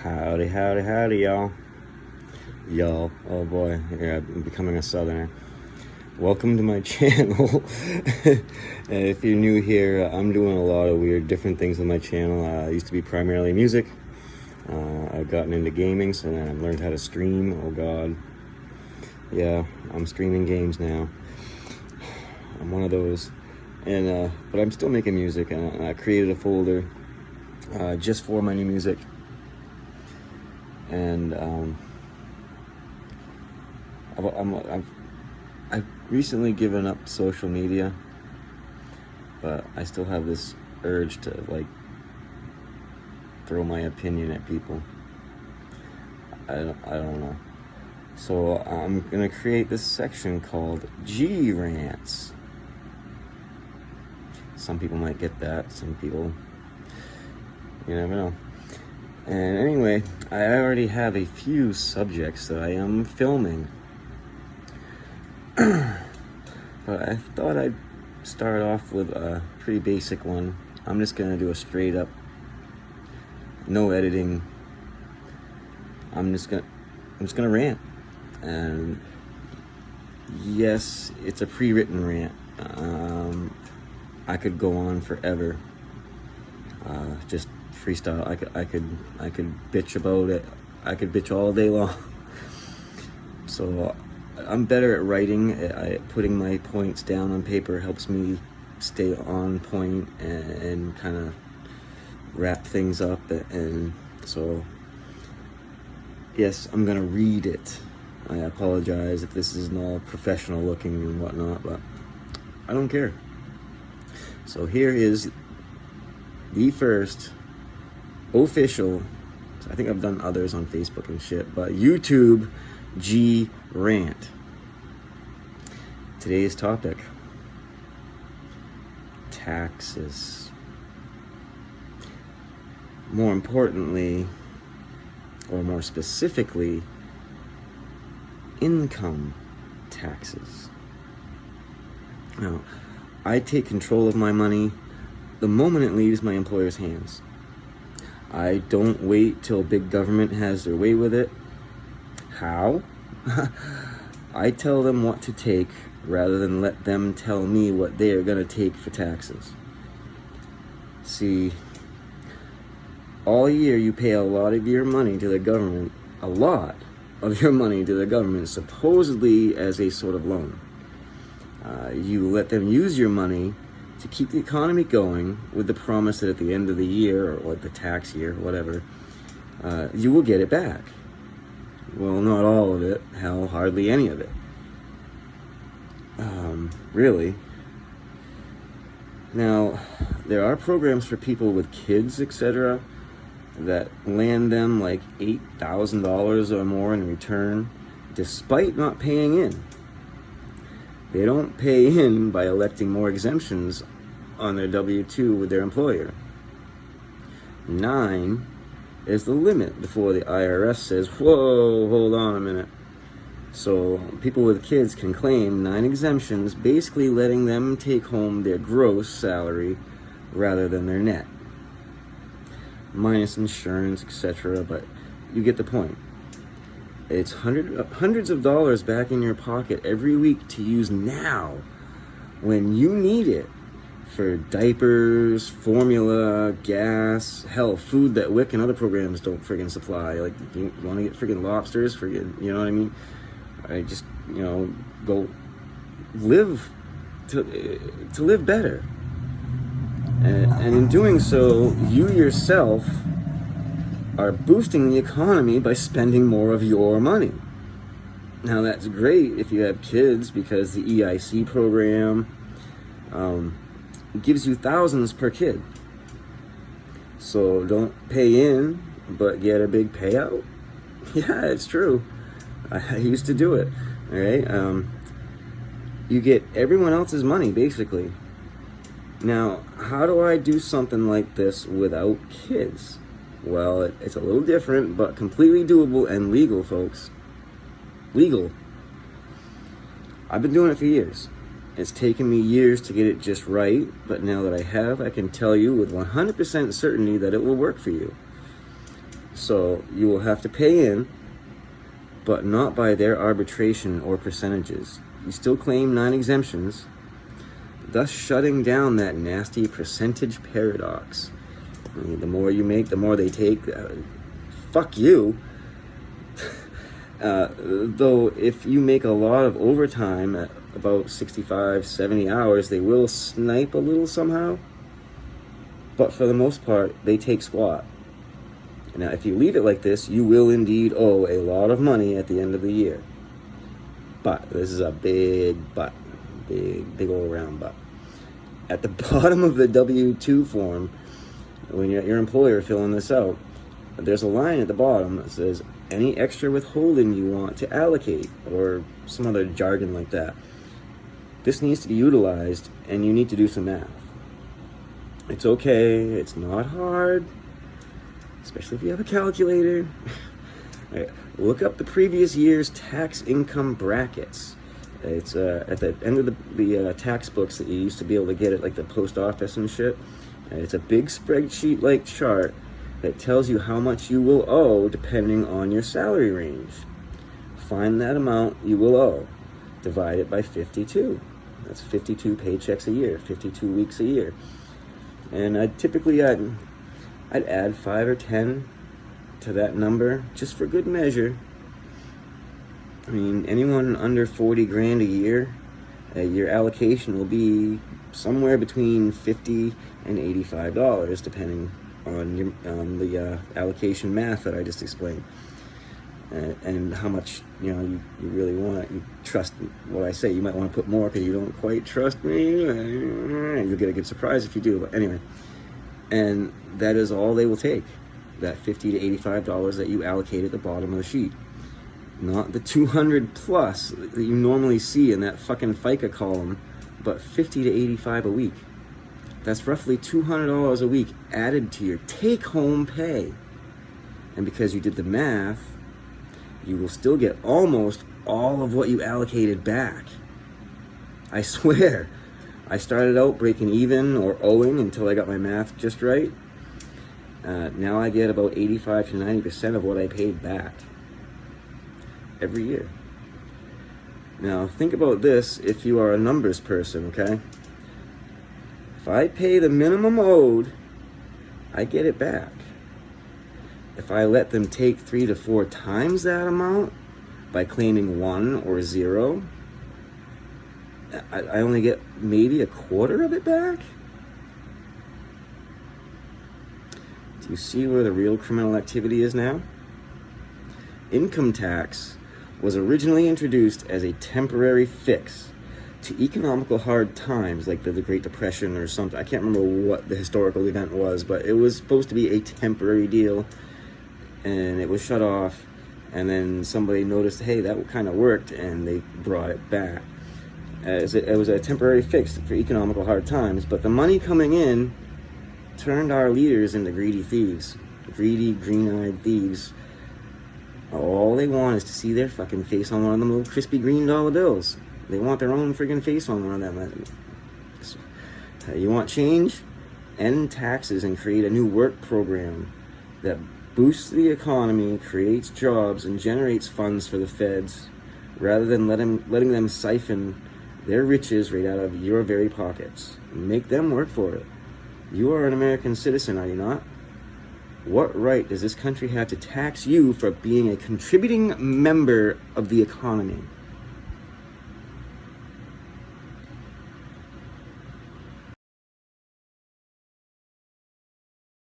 Howdy, howdy, howdy, y'all. Y'all, oh boy, yeah, I'm becoming a southerner. Welcome to my channel. And if you're new here, I'm doing a lot of weird, different things with my channel. I used to be primarily music. I've gotten into gaming, so then I've learned how to stream. Oh god. Yeah, I'm streaming games now. I'm one of those. And but I'm still making music, and I created a folder just for my new music. And I've recently given up social media, but I still have this urge to like throw my opinion at people. I don't know. So I'm gonna create this section called G-Rants. Some people might get that. Some people, you never know. And anyway, I already have a few subjects that I am filming. But I thought I'd start off with a pretty basic one. I'm just gonna do a straight up, no editing. I'm just gonna rant. And yes, it's a pre-written rant. I could go on forever. Just freestyle. I could bitch about it. I could bitch all day long. So I'm better at writing. Putting my points down on paper helps me stay on point and kind of wrap things up. And so yes, I'm gonna read it. I apologize if this isn't all professional looking and whatnot, but I don't care. So here is the first official, I think I've done others on Facebook and shit, but YouTube G-Rant. Today's topic: taxes. More importantly, or more specifically, income taxes. Now, I take control of my money the moment it leaves my employer's hands. I don't wait till big government has their way with it. How? I tell them what to take rather than let them tell me what they are going to take for taxes. See, all year you pay a lot of your money to the government, supposedly as a sort of loan. You let them use your money to keep the economy going with the promise that at the end of the year, or like the tax year, whatever, you will get it back. Well, not all of it. Hell, hardly any of it. Really. Now, there are programs for people with kids, etc., that land them like $8,000 or more in return, despite not paying in. They don't pay in by electing more exemptions on their W-2 with their employer. 9 is the limit before the IRS says, whoa, hold on a minute. So people with kids can claim 9 exemptions, basically letting them take home their gross salary rather than their net, minus insurance, etc., but you get the point. It's hundreds of dollars back in your pocket every week to use now when you need it for diapers, formula, gas, hell, food that WIC and other programs don't friggin' supply. Like, you want to get friggin' lobsters, you know what I mean? I just, go live to live better. And in doing so, you yourself are boosting the economy by spending more of your money. Now, that's great if you have kids, because the EIC program gives you thousands per kid. So don't pay in, but get a big payout. Yeah, it's true. I used to do it. All right. You get everyone else's money, basically. Now, how do I do something like this without kids? Well, it's a little different, but completely doable and legal, folks. Legal. I've been doing it for years. It's taken me years to get it just right, but now that I have, I can tell you with 100% certainty that it will work for you. So you will have to pay in, but not by their arbitration or percentages. You still claim 9 exemptions, thus shutting down that nasty percentage paradox. I mean, the more you make, the more they take. Fuck you. Though if you make a lot of overtime at about 65, 70 hours, they will snipe a little somehow. But for the most part, they take squat. Now, if you leave it like this, you will indeed owe a lot of money at the end of the year. But, this is a big but, big old round but. At the bottom of the W-2 form, when you're your employer filling this out, there's a line at the bottom that says, any extra withholding you want to allocate, or some other jargon like that. This needs to be utilized, and you need to do some math. It's okay, it's not hard, especially if you have a calculator. Right. Look up the previous year's tax income brackets. It's at the end of the tax books that you used to be able to get at like the post office and shit. It's a big spreadsheet-like chart that tells you how much you will owe depending on your salary range. Find that amount you will owe. Divide it by 52. That's 52 paychecks a year, 52 weeks a year. And I'd add 5 or 10 to that number just for good measure. I mean, anyone under 40 grand a year, your allocation will be somewhere between $50 and $85, depending on the allocation math that I just explained, and how much you really want it. You trust what I say. You might want to put more because you don't quite trust me. You'll get a good surprise if you do. But anyway, and that is all they will take. That $50 to $85 that you allocate at the bottom of the sheet. Not the 200 plus that you normally see in that fucking FICA column, but 50 to 85 a week. That's roughly $200 a week added to your take-home pay. And because you did the math, you will still get almost all of what you allocated back. I swear, I started out breaking even or owing until I got my math just right. Now I get about 85 to 90% of what I paid back every year. Now think about this if you are a numbers person, okay? If I pay the minimum owed, I get it back. If I let them take 3 to 4 times that amount by claiming 1 or 0, I only get maybe a quarter of it back. Do you see where the real criminal activity is now? Income tax was originally introduced as a temporary fix to economical hard times like the Great Depression or something. I can't remember what the historical event was, but it was supposed to be a temporary deal, and it was shut off, and then somebody noticed, hey, that kind of worked, and they brought it back. It was a temporary fix for economical hard times, but the money coming in turned our leaders into greedy thieves. Greedy, green-eyed thieves. All they want is to see their fucking face on one of them little crispy green dollar bills. They want their own friggin' face on one of them. You want change? End taxes and create a new work program that boosts the economy, creates jobs, and generates funds for the feds, rather than letting them siphon their riches right out of your very pockets. Make them work for it. You are an American citizen, are you not? What right does this country have to tax you for being a contributing member of the economy?